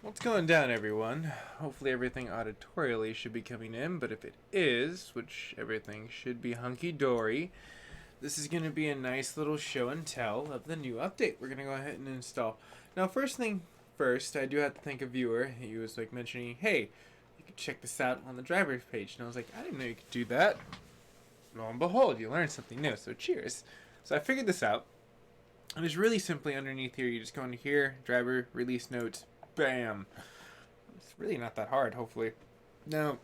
What's going down, everyone? Hopefully everything auditorially should be coming in, but if it is, which everything should be hunky-dory, this is going to be a nice little show and tell of the new update we're going to go ahead and install. Now, first thing first, I do have to thank a viewer. He was like mentioning, hey, you can check this out on the driver's page. And I was like, I didn't know you could do that. Lo and behold, you learned something new, so cheers. So I figured this out. And it's really simply underneath here. You just go into here, driver, release notes, bam. It's really not that hard, hopefully. Now,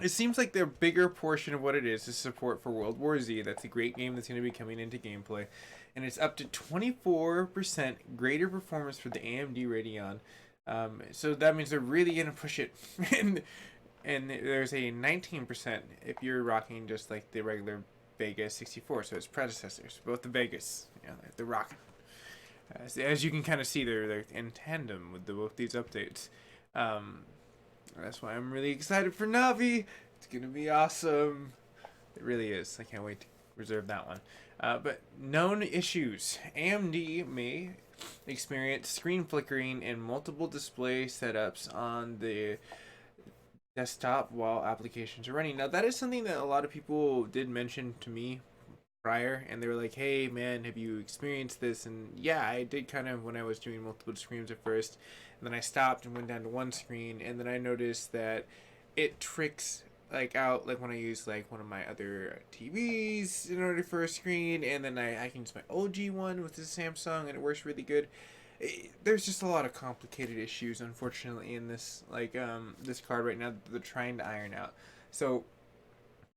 it seems like the bigger portion of what it is support for World War Z. That's a great game that's going to be coming into gameplay. And it's up to 24% greater performance for the AMD Radeon. So that means they're really going to push it. and there's a 19% if you're rocking just like the regular Vega 64, so its predecessors, both the Vegas, they're rocking. As you can kind of see, they're in tandem with both these updates. That's why I'm really excited for Navi. It's gonna be awesome. It really is. I can't wait to reserve that one. But known issues: AMD may experience screen flickering and multiple display setups on the desktop while applications are running. Now that is something that a lot of people did mention to me prior, and they were like, hey man, have you experienced this? And yeah, I did kind of when I was doing multiple screens at first, and then I stopped and went down to one screen, and then I noticed that it tricks like out like when I use like one of my other TVs in order for a screen, and then I can use my OG one with the Samsung and it works really good. There's just a lot of complicated issues, unfortunately, in this this card right now that they're trying to iron out. So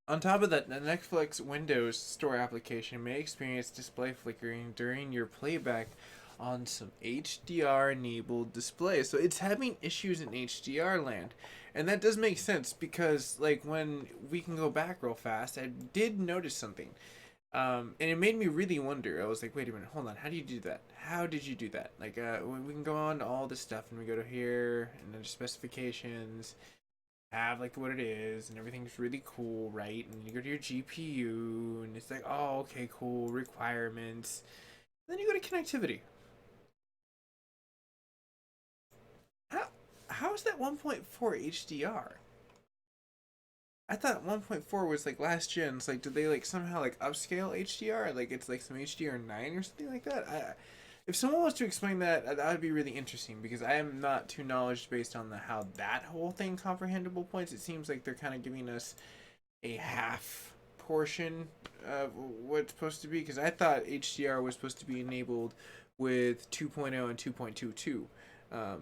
on top of that, the Netflix Windows Store application may experience display flickering during your playback on some HDR enabled displays. So it's having issues in HDR land. And that does make sense because like when we can go back real fast, I did notice something. And it made me really wonder. I was like, wait a minute, hold on. How do you do that? How did you do that? Like, we can go on to all this stuff and we go to here and then specifications, have like what it is, and everything's really cool, right? And you go to your GPU and it's like, oh, okay, cool, requirements. And then you go to connectivity. How, how is that 1.4 HDR? I thought 1.4 was like last gen. It's like, did they like somehow like upscale HDR? Like it's like some HDR 9 or something like that? If someone was to explain that, that would be really interesting because I am not too knowledge based on how that whole thing comprehensible points. It seems like they're kind of giving us a half portion of what it's supposed to be because I thought HDR was supposed to be enabled with 2.0 and 2.22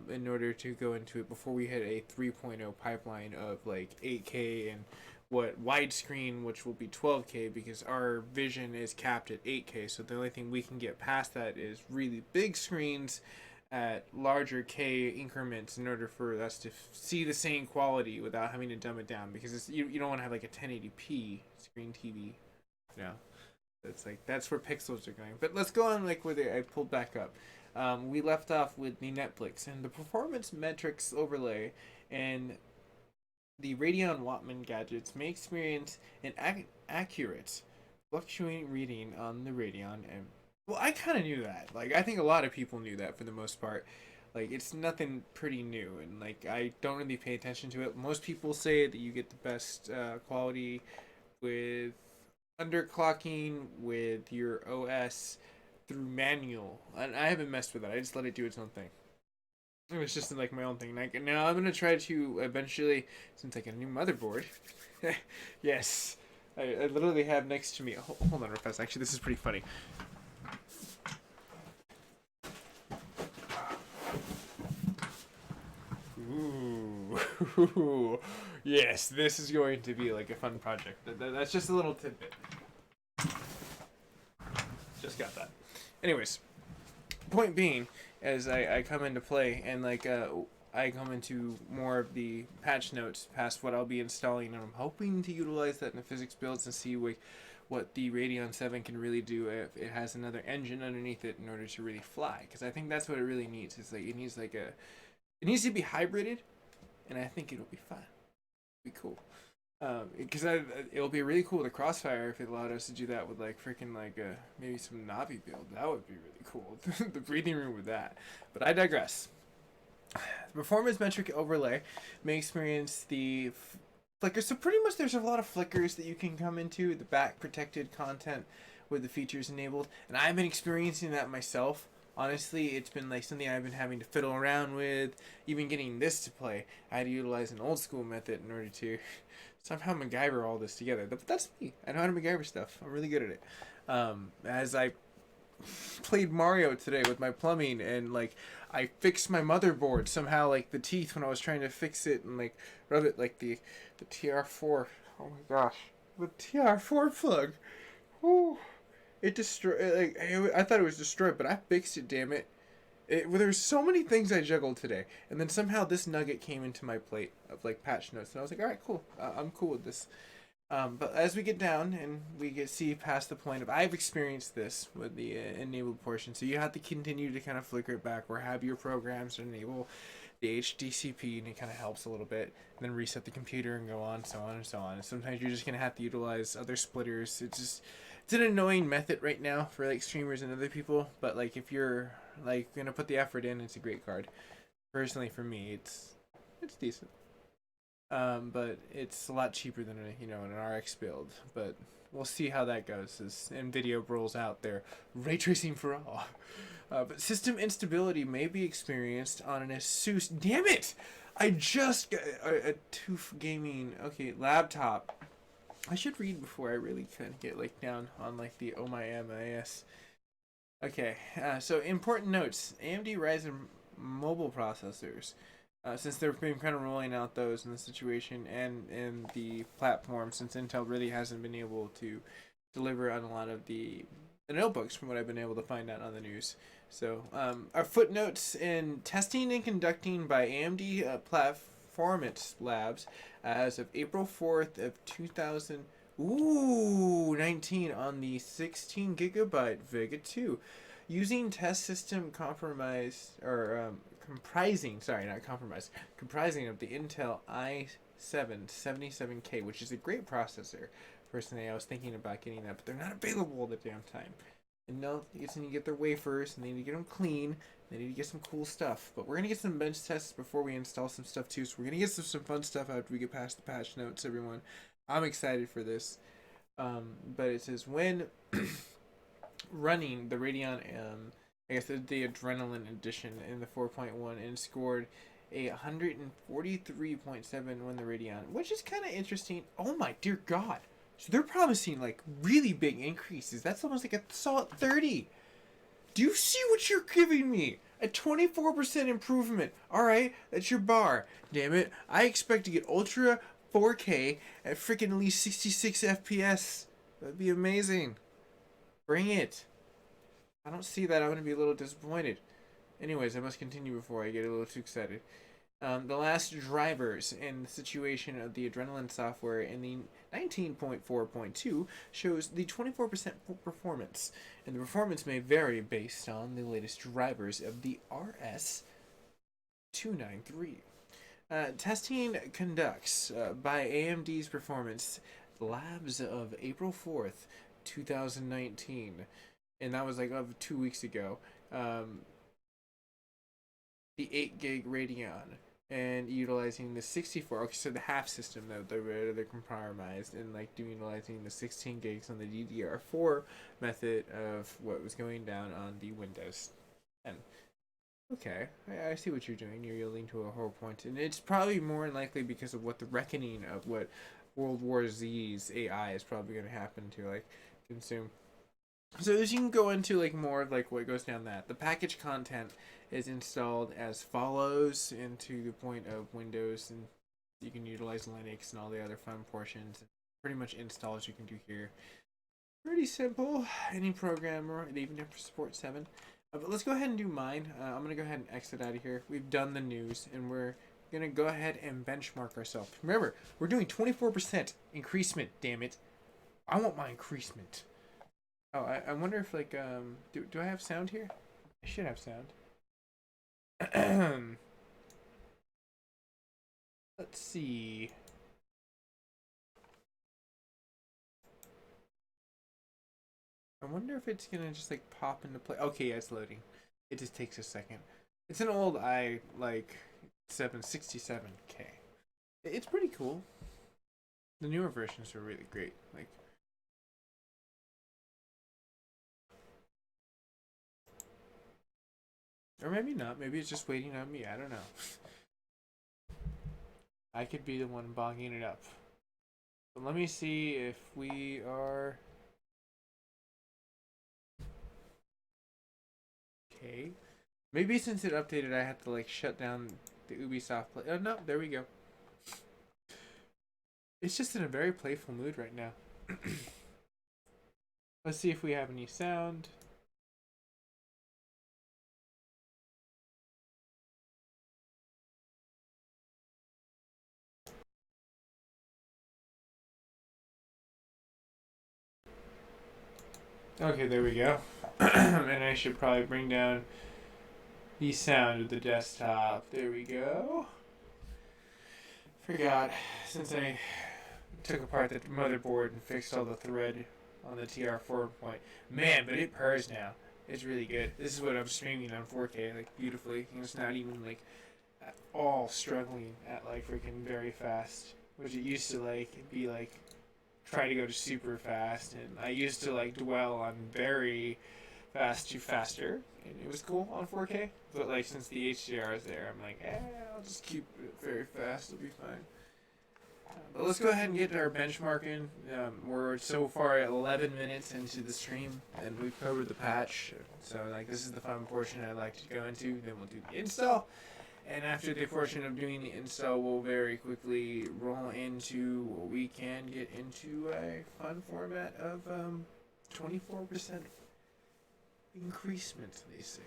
in order to go into it before we hit a 3.0 pipeline of like 8K and what widescreen, which will be 12K because our vision is capped at 8K. So the only thing we can get past that is really big screens at larger K increments in order for us to see the same quality without having to dumb it down because you don't want to have like a 1080p screen TV. You know, it's like that's where pixels are going. But let's go on like where I pulled back up. We left off with the Netflix and the performance metrics overlay, and the Radeon Wattman gadgets may experience an accurate fluctuating reading on the Radeon. And well, I kind of knew that. Like, I think a lot of people knew that for the most part. Like, it's nothing pretty new, and like I don't really pay attention to it. Most people say that you get the best quality with underclocking with your OS through manual, and I haven't messed with it. I just let it do its own thing. It was just like my own thing. Like now, I'm gonna try to eventually, since I get a new motherboard. Yes, I literally have next to me. Hold on, real fast. Actually, this is pretty funny. Ooh, yes, this is going to be like a fun project. That's just a little tidbit. Just got that. Anyways, point being, as I come into play and like I come into more of the patch notes past what I'll be installing, and I'm hoping to utilize that in the physics builds and see what the Radeon 7 can really do if it has another engine underneath it in order to really fly. Because I think that's what it really needs. It's like it needs to be hybrided, and I think it'll be fun. It'll be cool. Because it'll be really cool with a crossfire if it allowed us to do that with like freaking like maybe some Navi build. That would be really cool. The breathing room with that. But I digress. The performance metric overlay may experience the flickers. So pretty much there's a lot of flickers that you can come into, the back protected content with the features enabled. And I've been experiencing that myself. Honestly, it's been like something I've been having to fiddle around with. Even getting this to play, I had to utilize an old school method in order to somehow MacGyver all this together. But that's me. I know how to MacGyver stuff. I'm really good at it. As I played Mario today with my plumbing, and like I fixed my motherboard somehow, like the teeth when I was trying to fix it and like rub it, like the TR4. Oh my gosh, the TR4 plug. Whew. It destroyed. Like I thought it was destroyed, but I fixed it. Damn it! Well, there's so many things I juggled today, and then somehow this nugget came into my plate of like patch notes, and I was like, all right, cool. I'm cool with this. But as we get down and we get see past the point of, I've experienced this with the enabled portion, so you have to continue to kind of flicker it back or have your programs enable the HDCP, and it kind of helps a little bit, and then reset the computer and go on, so on and so on. And sometimes you're just gonna have to utilize other splitters. It's an annoying method right now for like streamers and other people, but like if you're like gonna put the effort in, it's a great card. Personally, for me, it's decent. But it's a lot cheaper than an RX build. But we'll see how that goes as Nvidia rolls out their ray tracing for all. But system instability may be experienced on an Asus. Damn it! I just got a TUF gaming laptop. I should read before I really kind of get like down on like the oh my MIS. Okay, so important notes: AMD Ryzen mobile processors. Since they've been kind of rolling out those in the situation and in the platform, since Intel really hasn't been able to deliver on a lot of the notebooks, from what I've been able to find out on the news. So, our footnotes in testing and conducting by AMD Platformance Labs as of April 4th of 2019 on the 16 gigabyte Vega 2 using test system compromise or comprising, sorry, not compromise, comprising of the Intel i7 77K, which is a great processor. Personally, I was thinking about getting that, but they're not available all the damn time. And no, they need to get their wafers, and they need to get them clean. They need to get some cool stuff. But we're gonna get some bench tests before we install some stuff too. So we're gonna get some fun stuff after we get past the patch notes, everyone. I'm excited for this. But it says when running the Radeon, I guess the Adrenaline edition in the 4.1, and scored a 143.7 when the Radeon, which is kind of interesting. Oh my dear God. So they're promising like really big increases. That's almost like a solid 30. Do you see what you're giving me? A 24% improvement. All right, that's your bar. Damn it. I expect to get Ultra 4K at freaking at least 66 FPS. That'd be amazing. Bring it. I don't see that. I'm going to be a little disappointed. Anyways, I must continue before I get a little too excited. The last drivers in the situation of the Adrenaline software in the 19.4.2 shows the 24% performance, and the performance may vary based on the latest drivers of the RS293. Testing conducts by AMD's Performance Labs of April 4th, 2019, and that was like of 2 weeks ago. The 8 gig Radeon and utilizing the 64. Okay, so the half system though they're compromised, and like utilizing the 16 gigs on the DDR4 method of what was going down on the Windows 10. Okay, I see what you're doing. You're yielding to a whole point, and it's probably more than likely because of what the reckoning of what World War Z's AI is probably going to happen to like consume. So as you can go into like more of like what goes down that the package content is installed as follows into the point of Windows, and you can utilize Linux and all the other fun portions. Pretty much installs you can do here. Pretty simple. Any programmer, they even have support 7. But let's go ahead and do mine. I'm gonna go ahead and exit out of here. We've done the news, and we're gonna go ahead and benchmark ourselves. Remember, we're doing 24% increasement. Damn it! I want my increasement. Oh, I wonder if like do I have sound here? I should have sound. Let's see. I wonder if it's gonna just like pop into play. Okay, yeah, it's loading. It just takes a second. It's an old like 767K. It's pretty cool. The newer versions are really great. Like, or maybe not. Maybe it's just waiting on me. I don't know. I could be the one bogging it up. But let me see if we are okay. Maybe since it updated, I had to like shut down the Ubisoft play. Oh no, there we go. It's just in a very playful mood right now. Let's see if we have any sound. Okay, there we go. And I should probably bring down the sound of the desktop. There we go. Forgot, since I took apart the motherboard and fixed all the thread on the TR4 point. Man, but it purrs now. It's really good. This is what I'm streaming on 4K, like beautifully. It's not even like at all struggling at like freaking very fast, which it used to like be like try to go to super fast, and I used to like dwell on very fast to faster, and it was cool on 4K. But like since the HDR is there, I'm like, I'll just keep it very fast. It'll be fine. But let's go ahead and get our benchmarking. We're so far at 11 minutes into the stream, and we've covered the patch. So like this is the fun portion I'd like to go into. Then we'll do the install. And after the portion of doing the install, we'll very quickly roll into what we can get into a fun format of 24% increasement, they say.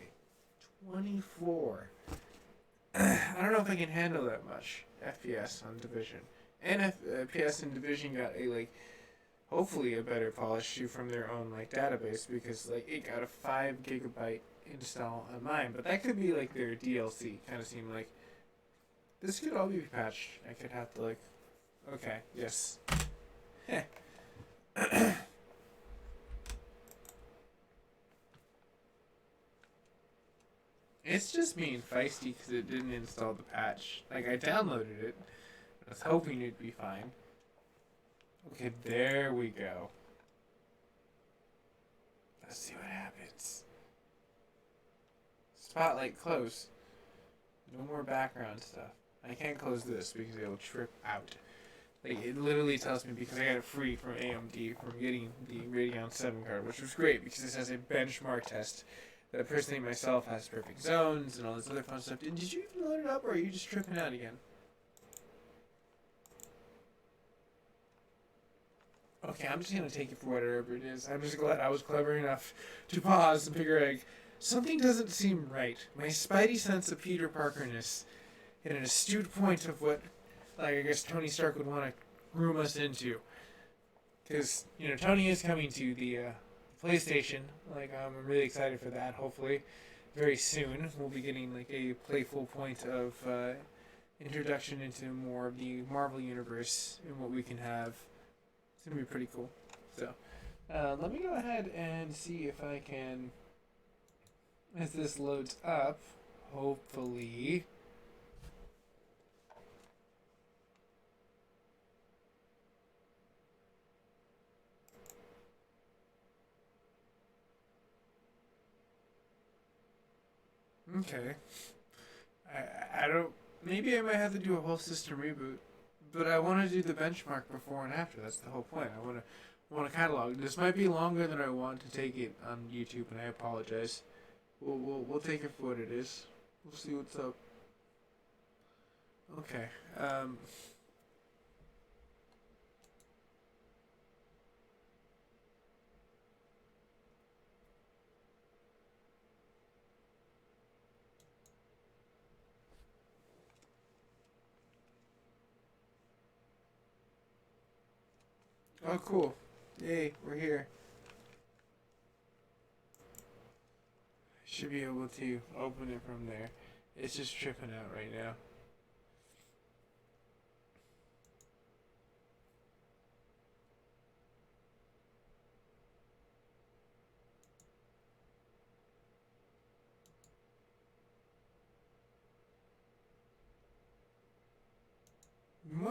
24. I don't know if I can handle that much FPS on Division. And FPS and Division got a like, hopefully a better polish too from their own like database, because like it got a 5 GB install on mine, but that could be like their DLC. Kind of seemed like this could all be patched. I could have to like, okay, yes. It's just being feisty because it didn't install the patch. Like I downloaded it, I was hoping it'd be fine. Okay, there we go. Let's see what happens. Spotlight close. No more background stuff. I can't close this because it'll trip out. Like it literally tells me, because I got it free from AMD from getting the Radeon VII card, which was great because this has a benchmark test that personally myself has perfect zones and all this other fun stuff. Did you even load it up, or are you just tripping out again? Okay, I'm just gonna take it for whatever it is. I'm just glad I was clever enough to pause and figure like something doesn't seem right. My spidey sense of Peter Parkerness hit an astute point of what, like I guess Tony Stark would want to groom us into. Because Tony is coming to the PlayStation. Like I'm really excited for that. Hopefully, very soon we'll be getting like a playful point of introduction into more of the Marvel universe and what we can have. It's gonna be pretty cool. So let me go ahead and see if I can, as this loads up, hopefully. Okay. I don't. Maybe I might have to do a whole system reboot, but I want to do the benchmark before and after. That's the whole point. I want to catalog. This might be longer than I want to take it on YouTube, and I apologize. We'll take it for what it is. We'll see what's up. Okay. Oh, cool. Yay, we're here. Should be able to open it from there. It's just tripping out right now.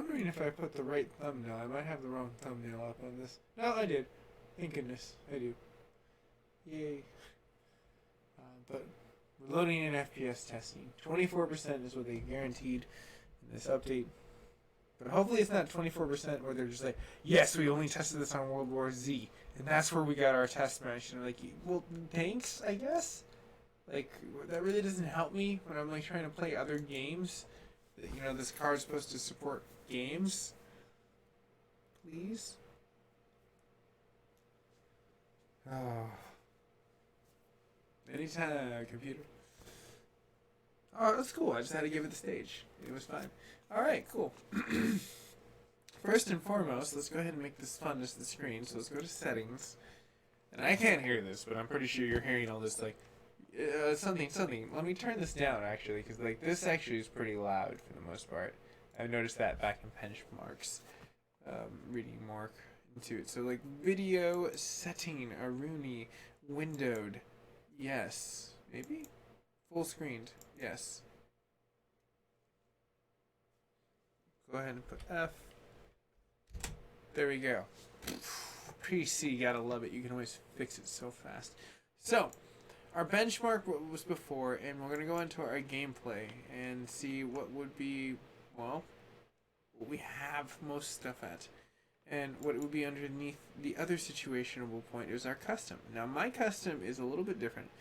wondering if I put the right thumbnail. I might have the wrong thumbnail up on this. No, I did. Thank goodness. I do. Yay. But we're loading in FPS testing. 24% is what they guaranteed in this update. But hopefully it's not 24% where they're just like, yes, we only tested this on World War Z. And that's where we got our test match. And I'm like, well, thanks, I guess. Like, that really doesn't help me when I'm like trying to play other games. You know, this card's supposed to support games. Please. Oh. Anytime, computer. Oh, that's cool. I just had to give it the stage. It was fine. Alright, cool. First and foremost, let's go ahead and make this fun to the screen. So let's go to settings. And I can't hear this, but I'm pretty sure you're hearing all this, like, something. Let me turn this down, actually, because, like, this actually is pretty loud for the most part. I've noticed that back in benchmarks. Reading more into it. So, like, video setting, Aruni, windowed. Yes. Maybe? Full screened. Yes. Go ahead and put F. There we go. PC, gotta love it. You can always fix it so fast. So, our benchmark was before, and we're gonna go into our gameplay and see what would be, well, what we have most stuff at. And what would be underneath the other situationable point is our custom. Now, my custom is a little bit different.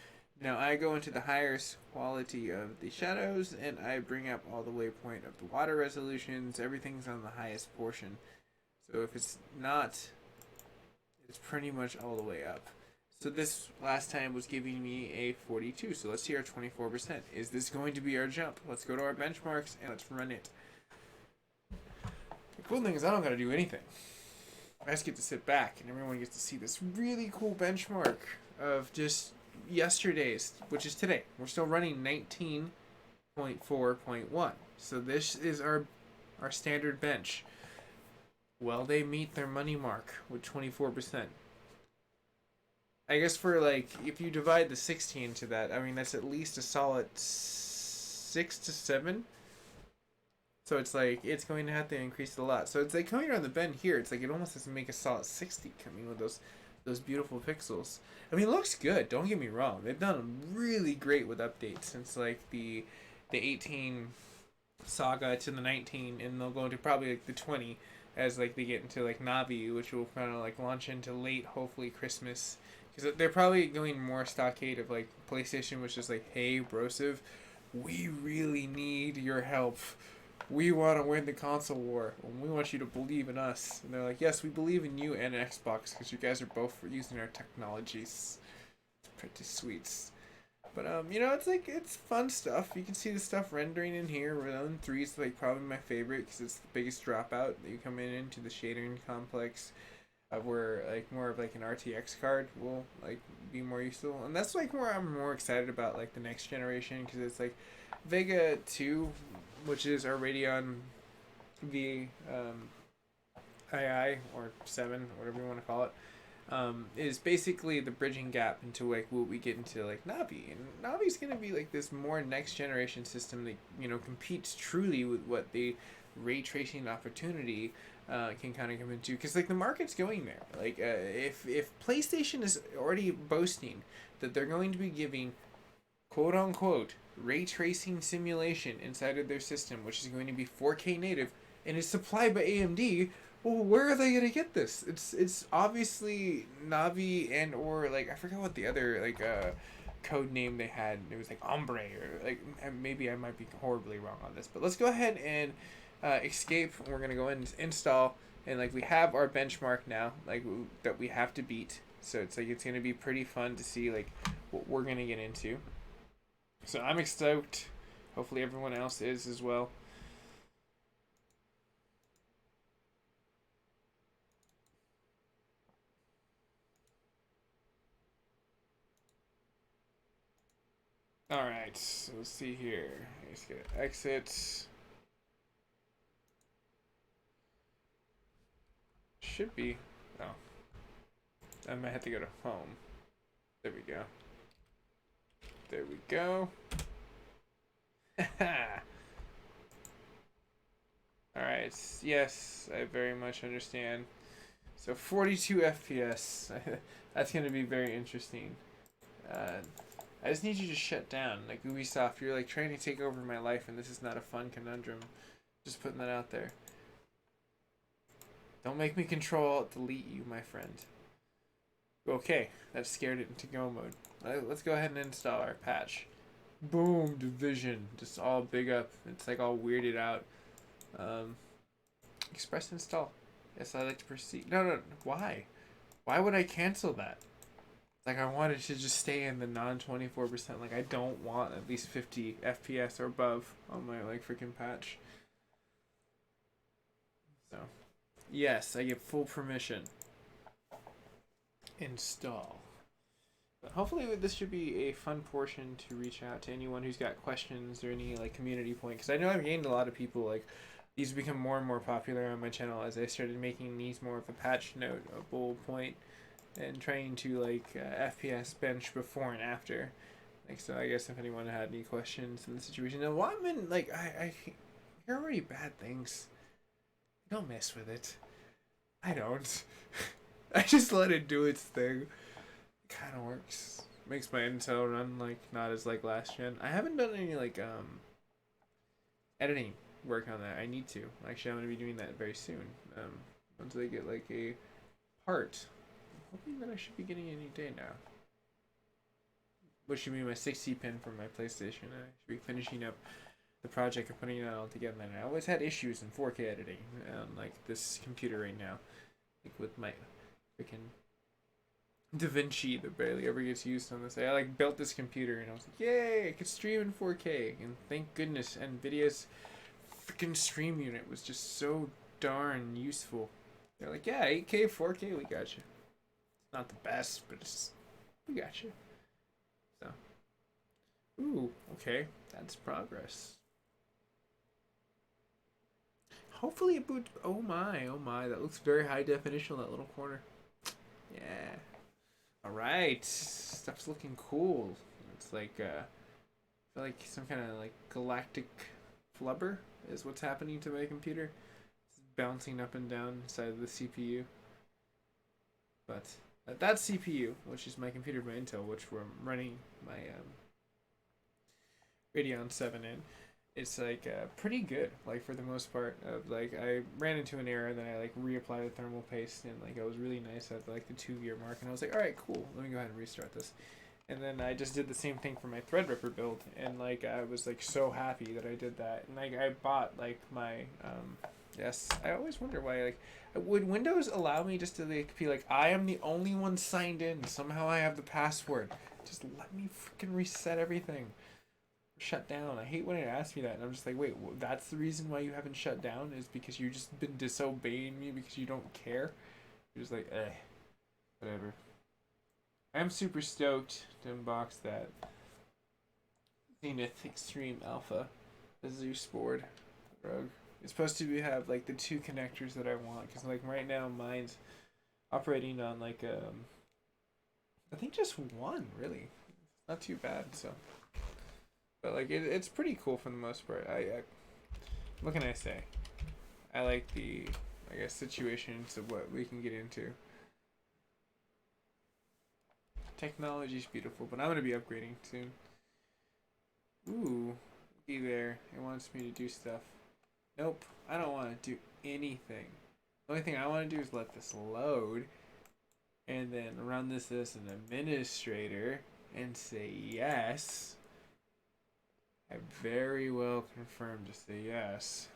Now, I go into the highest quality of the shadows, and I bring up all the waypoint of the water resolutions. Everything's on the highest portion. So if it's not, it's pretty much all the way up. So this last time was giving me a 42. So let's see our 24%. Is this going to be our jump? Let's go to our benchmarks, and let's run it. The cool thing is I don't got to do anything. I just get to sit back, and everyone gets to see this really cool benchmark of just yesterday's, which is today. We're still running 19.4.1. So this is our standard bench. Well, they meet their money mark with 24%. I guess for, like, if you divide the 16 to that, I mean, that's at least a solid 6 to 7. So it's like, it's going to have to increase a lot. So it's like coming around the bend here, it's like it almost has to make a solid 60 coming with those beautiful pixels. I mean, it looks good, don't get me wrong. They've done really great with updates since, like, the 18 saga to the 19, and they'll go into probably, like, the 20 as, like, they get into, like, Navi, which will kind of, like, launch into late, hopefully, Christmas. Because they're probably going more stockade of, like, PlayStation, which is like, hey, Brosive, we really need your help. We want to win the console war, and we want you to believe in us. And they're like, yes, we believe in you and Xbox, because you guys are both using our technologies. It's pretty sweet. But, you know, it's like, it's fun stuff. You can see the stuff rendering in here. Radeon 3 is, like, probably my favorite, because it's the biggest dropout that you come into the shading complex. Where, like, more of, like, an RTX card will, like, be more useful. And that's, like, where I'm more excited about, like, the next generation, because it's, like, Vega 2, which is our Radeon VII, or 7, whatever you want to call it, is basically the bridging gap into, like, what we get into, like, Navi. And Navi's going to be, like, this more next generation system that, you know, competes truly with what the ray tracing opportunity can kind of come into, because, like, the market's going there. Like, if PlayStation is already boasting that they're going to be giving quote unquote ray tracing simulation inside of their system, which is going to be 4K native and is supplied by AMD, well, where are they going to get this? It's obviously Navi and or, like, I forgot what the other, like, code name they had. It was like Ombre, or, like, maybe I might be horribly wrong on this, but let's go ahead and escape. We're gonna go and install, and, like, we have our benchmark now, like, that we have to beat. So it's like, it's gonna be pretty fun to see, like, what we're gonna get into. So I'm stoked. Hopefully everyone else is as well. All right, so let's see here. Let's get an exit. Should be. Oh, I might have to go to home. There we go. There we go. Alright, Yes, I very much understand. So 42 FPS. That's going to be very interesting. Uh, I just need you to shut down. Like Ubisoft, you're like trying to take over my life, and this is not a fun conundrum. Just putting that out there. Don't make me control delete you, my friend. Okay, that scared it into go mode. Let's go ahead and install our patch. Boom, division. Just all big up. It's like all weirded out. Express install. Yes, I'd like to proceed. No. Why? Why would I cancel that? Like, I wanted to just stay in the non 24%. Like, I don't want at least 50 FPS or above on my, like, freaking patch. So, yes, I get full permission. Install. But hopefully this should be a fun portion to reach out to anyone who's got questions or any, like, community point. Because I know I've gained a lot of people, like, these become more and more popular on my channel as I started making these more of a patch note, a bullet point, and trying to like FPS bench before and after. Like, so I guess if anyone had any questions in the situation, now well, I'm in like I hear already bad things. Don't mess with it. I don't. I just let it do its thing. It kind of works. Makes my Intel run like not as like last gen. I haven't done any like editing work on that. I need to. Actually, I'm gonna be doing that very soon. Once I get like a part. I'm hoping that I should be getting any day now. Which should be my 60 pin for my PlayStation. I should be finishing up the project of putting it all together. And I always had issues in 4K editing on like this computer right now, like with my freaking DaVinci that barely ever gets used on this. I like built this computer and I was like, yay! I could stream in 4K, and thank goodness NVIDIA's freaking stream unit was just so darn useful. They're like, yeah, 8K, 4K, we got you. Not the best, but it's, we got you. So, ooh, okay, that's progress. Hopefully it boots. Oh my, that looks very high definition. That little corner. Yeah. All right, stuff's looking cool. It's like I feel like some kind of like galactic flubber is what's happening to my computer. It's bouncing up and down inside of the CPU. But that CPU, which is my computer by Intel, which we're running my Radeon VII in, it's like pretty good, like for the most part. Of like I ran into an error, then I like reapplied the thermal paste, and like it was really nice at like the 2-year mark, and I was like, all right, cool, let me go ahead and restart this. And then I just did the same thing for my Threadripper build, and like I was like so happy that I did that, and like I bought like my yes, I always wonder why like would Windows allow me just to like be like I am the only one signed in, somehow I have the password, just let me freaking reset everything. Shut down. I hate when it asks me that, and I'm just like, wait, that's the reason why you haven't shut down is because you've just been disobeying me because you don't care. You're just like, whatever. I'm super stoked to unbox that Zenith Extreme Alpha Zeus board rug. It's supposed to have like the 2 connectors that I want, because like right now mine's operating on like I think just 1 really. Not too bad, so. But like it's pretty cool for the most part. I what can I say? I like the I guess situations of what we can get into. Technology's beautiful, but I'm gonna be upgrading soon. Ooh, be there. It wants me to do stuff. Nope, I don't want to do anything. The only thing I want to do is let this load, and then run this as an administrator and say yes. I very well confirmed to say yes.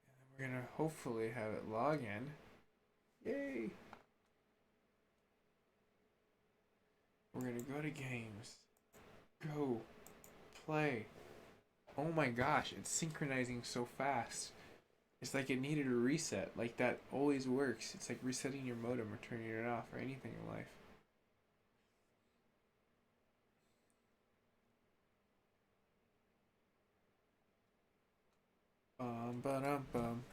And then we're gonna hopefully have it log in. Yay! We're gonna go to games. Go. Play. Oh my gosh, it's synchronizing so fast. It's like it needed a reset. Like that always works. It's like resetting your modem or turning it off or anything in life. Bum.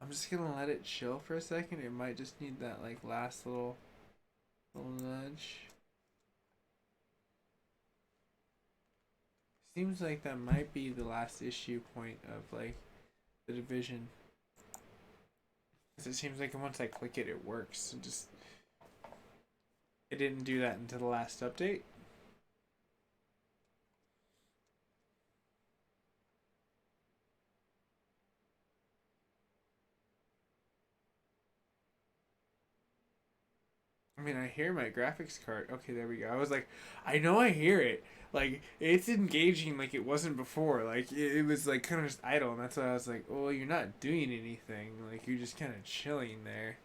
I'm just gonna let it chill for a second. It might just need that like last little nudge. Seems like that might be the last issue point of like the division. Because it seems like once I click it, it works. It didn't do that until the last update. I mean, I hear my graphics card. Okay, there we go. I was like, I know I hear it. Like, it's engaging like it wasn't before. Like, it was like kind of just idle. And that's why I was like, oh, you're not doing anything. Like, you're just kind of chilling there.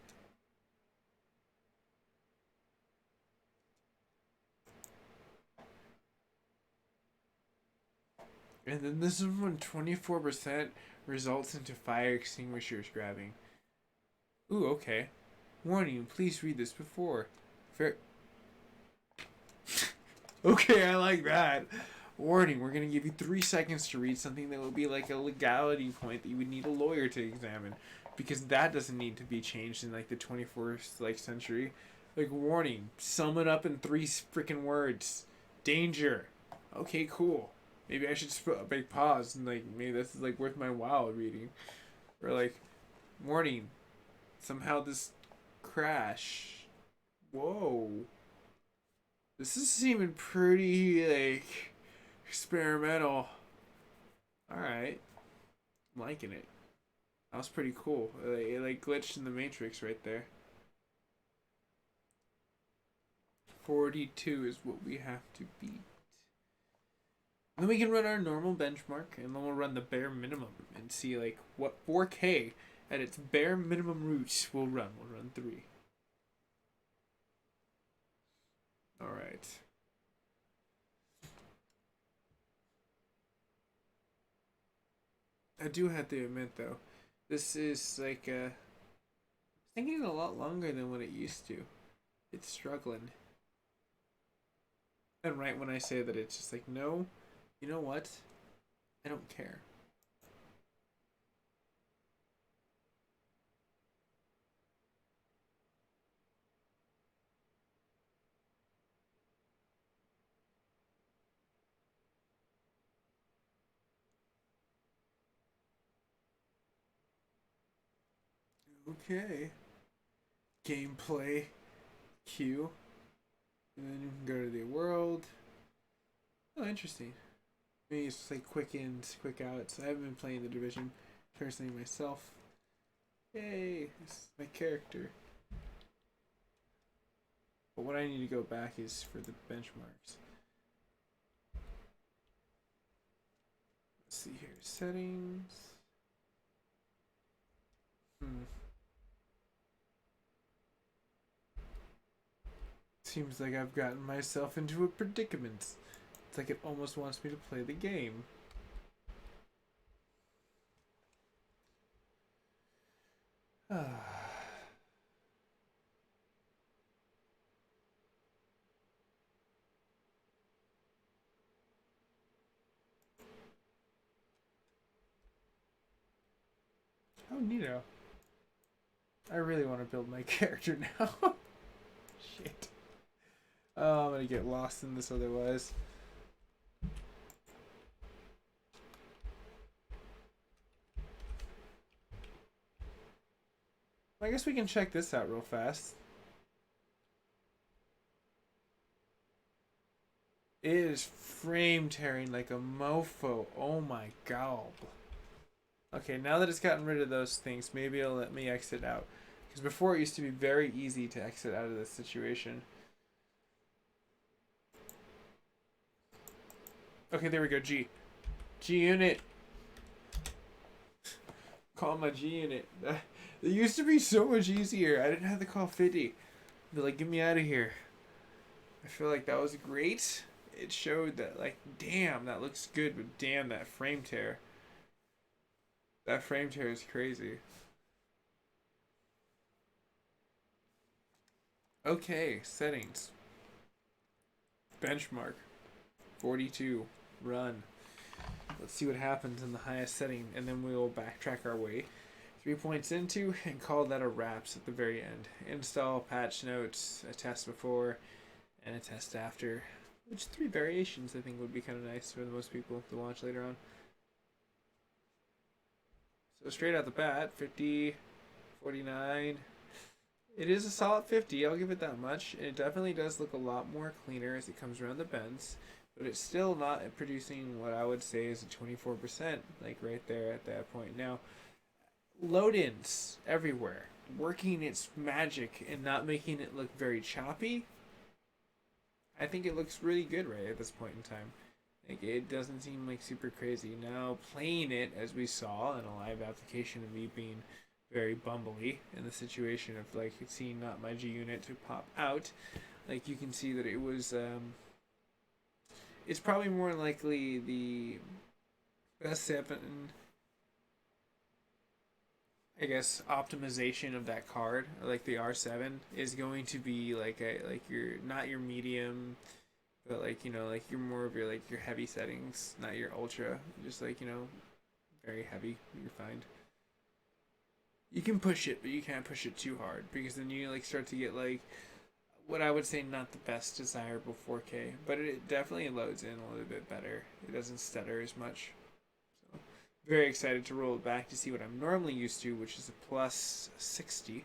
And then this is when 24% results into fire extinguishers grabbing. Ooh, okay. Warning, please read this before. Fair. Okay, I like that. Warning, we're going to give you 3 seconds to read something that will be like a legality point that you would need a lawyer to examine. Because that doesn't need to be changed in like the 21st like century. Like, warning, sum it up in 3 freaking words. Danger. Okay, cool. Maybe I should just put a big pause and like maybe this is like worth my while reading. Or like, warning, somehow this crash. Whoa. This is seeming pretty like experimental. Alright. I'm liking it. That was pretty cool. It like glitched in the Matrix right there. 42 is what we have to beat. Then we can run our normal benchmark, and then we'll run the bare minimum and see like what 4K at its bare minimum roots will run. We'll run 3. Alright. I do have to admit though, this is like thinking a lot longer than what it used to. It's struggling. And right when I say that, it's just like, no, you know what? I don't care. Okay. Gameplay. Q. And then you can go to the world. Oh, interesting. Maybe it's like quick ins, quick outs. I haven't been playing the division personally myself. Yay! This is my character. But what I need to go back is for the benchmarks. Let's see here. Settings. Seems like I've gotten myself into a predicament. It's like it almost wants me to play the game. Oh, neato. I really want to build my character now. Shit. Oh, I'm gonna get lost in this otherwise. I guess we can check this out real fast. It is frame tearing like a mofo. Oh my god. Okay, now that it's gotten rid of those things, maybe it'll let me exit out. Because before it used to be very easy to exit out of this situation. Okay, there we go. G. G unit. Call my G unit. It used to be so much easier. I didn't have to call 50. They're like, get me out of here. I feel like that was great. It showed that, like, damn, that looks good, but damn, that frame tear. That frame tear is crazy. Okay, settings. Benchmark. 42. Run. Let's see what happens in the highest setting, and then we will backtrack our way 3 points into and call that a wraps at the very end. Install patch notes, a test before, and a test after. Which 3 variations I think would be kind of nice for the most people to watch later on. So straight out the bat, 50, 49. It is a solid 50, I'll give it that much. It definitely does look a lot more cleaner as it comes around the bends, but it's still not producing what I would say is a 24%, like right there at that point. Now, load-ins everywhere, working its magic and not making it look very choppy. I think it looks really good right at this point in time. Like, it doesn't seem like super crazy. Now, playing it as we saw in a live application of me being very bumbly in the situation of like seeing not my G unit to pop out, like you can see that it was it's probably more likely the S7, I guess, optimization of that card, like the R7, is going to be like your not your medium, but like like you're more of your like your heavy settings, not your ultra, just like very heavy. You're fine. You can push it, but you can't push it too hard because then you like start to get like what I would say not the best desirable 4K, but it definitely loads in a little bit better. It doesn't stutter as much. So very excited to roll it back to see what I'm normally used to, which is a plus 60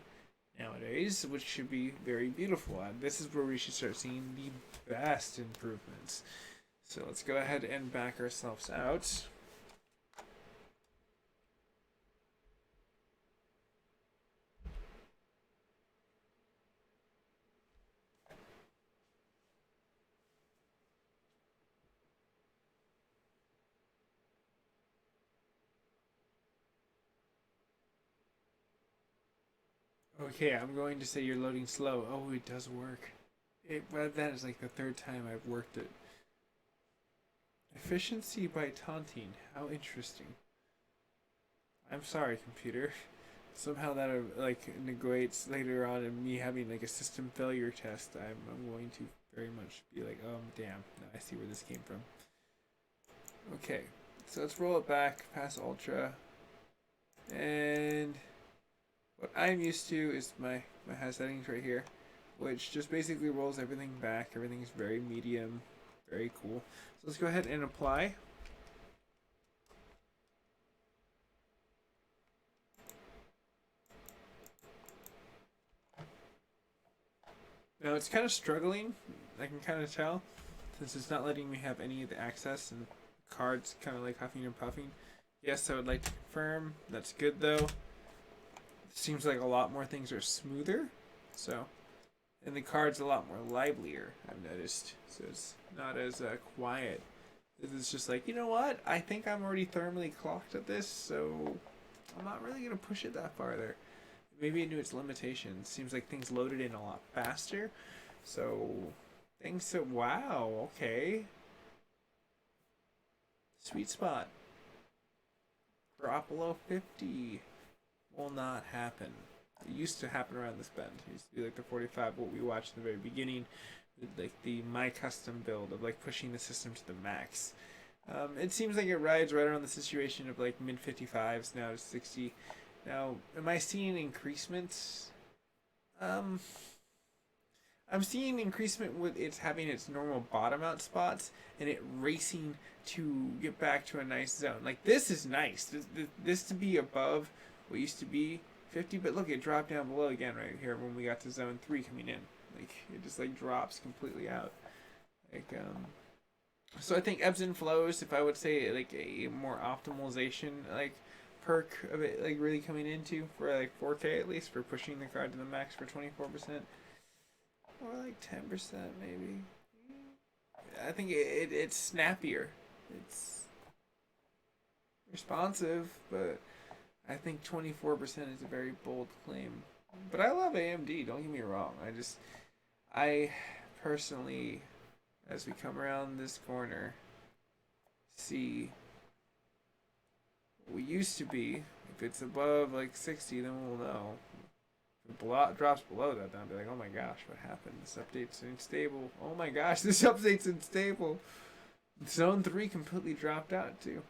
nowadays, which should be very beautiful. And this is where we should start seeing the best improvements. So let's go ahead and back ourselves out. Okay, I'm going to say you're loading slow. Oh, it does work. Well, that is like the 3rd time I've worked it. Efficiency by taunting. How interesting. I'm sorry, computer. Somehow that like negates later on in me having like a system failure test. I'm going to very much be like, oh damn, now I see where this came from. Okay, so let's roll it back past Ultra. And what I'm used to is my HUD settings right here, which just basically rolls everything back. Everything's very medium, very cool. So let's go ahead and apply. Now it's kind of struggling, I can kind of tell, since it's not letting me have any of the access and cards kind of like huffing and puffing. Yes, I would like to confirm. That's good though. Seems like a lot more things are smoother. So, and the card's a lot more livelier, I've noticed. So it's not as quiet. It's just like, you know what? I think I'm already thermally clocked at this, so I'm not really going to push it that farther. Maybe it knew its limitations. Seems like things loaded in a lot faster. So, wow, okay. Sweet spot. Drop below 50 will not happen. It used to happen around this bend. It used to be like the 45, what we watched in the very beginning, like the my custom build of like pushing the system to the max. It seems like it rides right around the situation of like mid 55s now to 60. Now, am I seeing increasements? I'm seeing increasement with it's having its normal bottom out spots and it racing to get back to a nice zone. Like this is nice. This to be above what used to be 50, but look, it dropped down below again right here when we got to zone 3 coming in. Like it just like drops completely out. Like so I think ebbs and flows. If I would say like a more optimization like perk of it like really coming into for like 4K at least for pushing the card to the max for 24%. Or like 10% maybe. I think it's snappier. It's responsive, but I think 24% is a very bold claim. But I love AMD, don't get me wrong. I personally, as we come around this corner, see what we used to be. If it's above like 60, then we'll know. If it drops below that, then I'll be like, oh my gosh, what happened? This update's unstable. Oh my gosh, this update's unstable. Zone 3 completely dropped out too.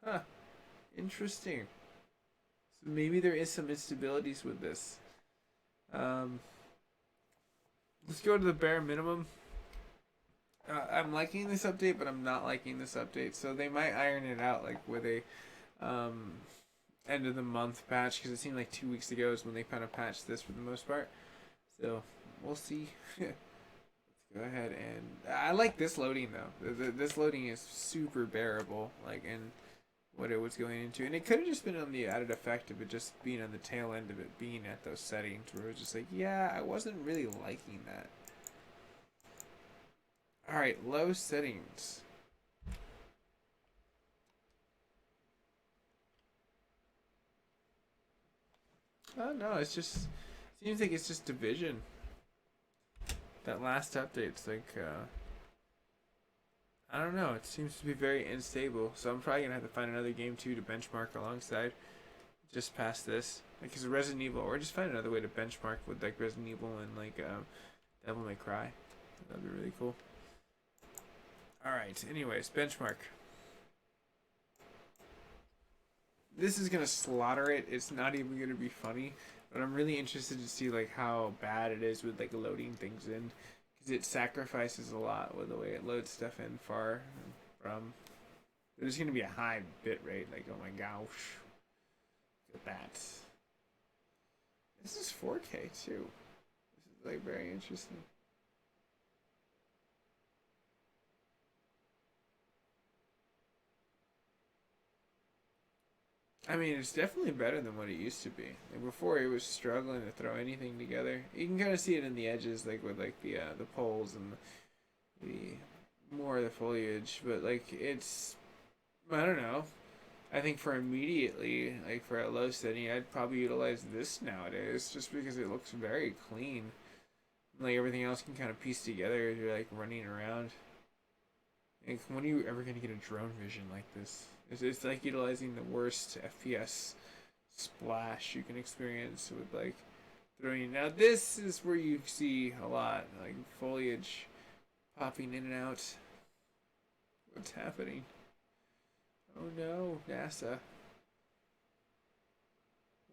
Huh. Interesting. So maybe there is some instabilities with this. Let's go to the bare minimum. I'm liking this update, but I'm not liking this update. So they might iron it out, like with a um, end of the month patch, because it seemed like 2 weeks ago is when they kind of patched this for the most part. So we'll see. Let's go ahead and I like this loading though. This loading is super bearable, like and what it was going into, and it could have just been on the added effect of it just being on the tail end of it being at those settings where it was just like, yeah, I wasn't really liking that. All right, low settings. Oh no, it's just seems like it's just division. That last update's like I don't know. It seems to be very unstable. So I'm probably gonna have to find another game too to benchmark alongside. Just past this, like, cause Resident Evil, or just find another way to benchmark with like Resident Evil and like Devil May Cry. That'd be really cool. All right. Anyways, benchmark. This is gonna slaughter it. It's not even gonna be funny, but I'm really interested to see like how bad it is with like loading things in, because it sacrifices a lot with the way it loads stuff in far from. There's gonna be a high bit rate. Like, oh my gosh, look at that. This is 4K too. This is like very interesting. I mean, it's definitely better than what it used to be. Like before, it was struggling to throw anything together. You can kind of see it in the edges, like with like the poles and the more of the foliage. But like it's, I don't know. I think for immediately, like for a low setting, I'd probably utilize this nowadays, just because it looks very clean. Like everything else can kind of piece together as you're like running around. Like, when are you ever gonna get a drone vision like this? It's like utilizing the worst FPS splash you can experience with like throwing. Now this is where you see a lot like foliage popping in and out. What's happening? Oh no, NASA.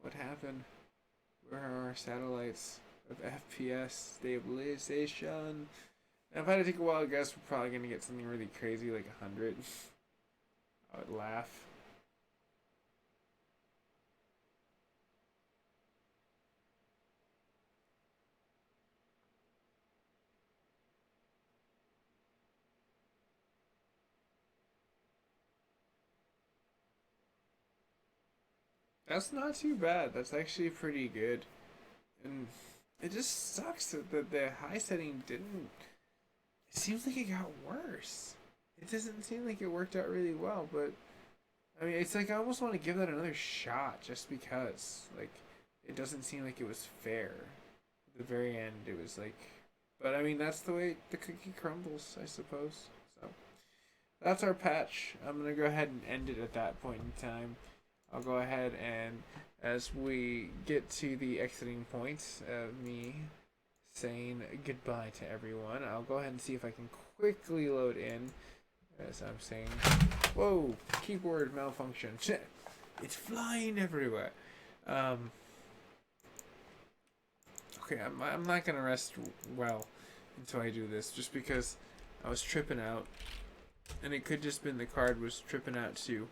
What happened? Where are our satellites of FPS stabilization? Now, if I had to take a wild guess, we're probably gonna get something really crazy like 100. I would laugh. That's not too bad. That's actually pretty good. And it just sucks that the high setting didn't. It seems like it got worse. It doesn't seem like it worked out really well, but I mean, it's like I almost want to give that another shot just because. Like, it doesn't seem like it was fair. At the very end, it was like. But I mean, that's the way the cookie crumbles, I suppose. So, that's our patch. I'm going to go ahead and end it at that point in time. I'll go ahead and, as we get to the exiting point of me saying goodbye to everyone, I'll go ahead and see if I can quickly load in as I'm saying, whoa, keyboard malfunction. It's flying everywhere. Okay, I'm not going to rest well until I do this, just because I was tripping out. And it could just been the card was tripping out too.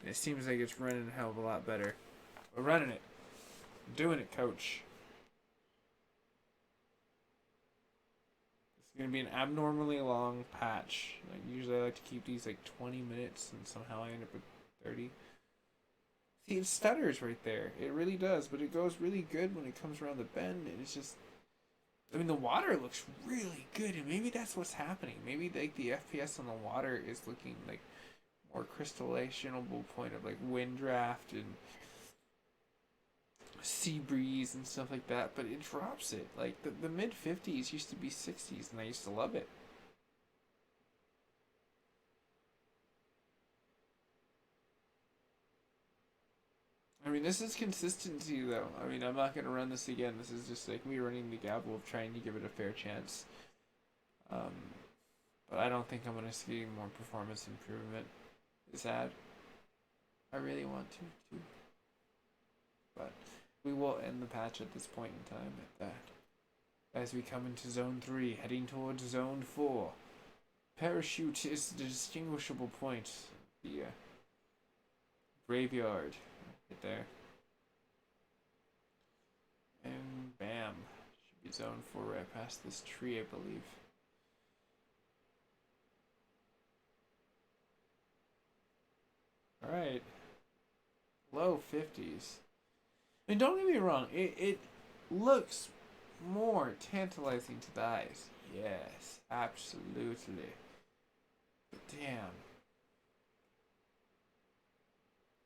It seems like it's running a hell of a lot better. We're running it. I'm doing it, coach. It's going to be an abnormally long patch. Like, usually I like to keep these like 20 minutes, and somehow I end up with 30. See, it stutters right there. It really does, but it goes really good when it comes around the bend, and it's just... I mean, the water looks really good, and maybe that's what's happening. Maybe like the FPS on the water is looking like more crystallizationable point of like wind draft and sea breeze and stuff like that, but it drops it. Like the mid 50s used to be 60s, and I used to love it. I mean, this is consistency though. I mean, I'm not gonna run this again. This is just like me running the gavel of trying to give it a fair chance. Um, but I don't think I'm gonna see more performance improvement. Is that? I really want to too. But we will end the patch at this point in time at that. As we come into Zone 3, heading towards Zone 4. Parachute is the distinguishable point. The graveyard. Right there. And bam. Should be zone 4 right past this tree, I believe. Alright. Low 50s. I mean, don't get me wrong. It looks more tantalizing to the eyes. Yes, absolutely. But damn.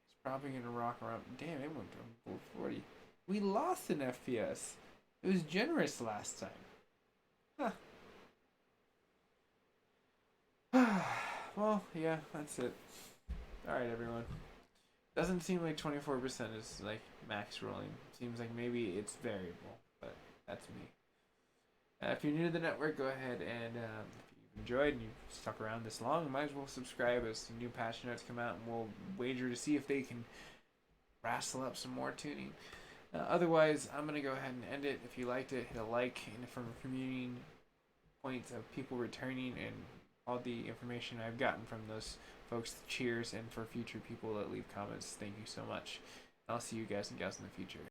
He's probably going to rock around. Damn, it went to full 40. We lost an FPS. It was generous last time. Huh. Well, yeah, that's it. Alright, everyone. Doesn't seem like 24% is like max rolling. Seems like maybe it's variable, but that's me. If you're new to the network, go ahead and if you've enjoyed and you've stuck around this long, might as well subscribe as new patch notes come out, and we'll wager to see if they can wrestle up some more tuning. Otherwise, I'm gonna go ahead and end it. If you liked it, hit a like, and from commuting points of people returning and all the information I've gotten from those folks, cheers, and for future people that leave comments, thank you so much. I'll see you guys and gals in the future.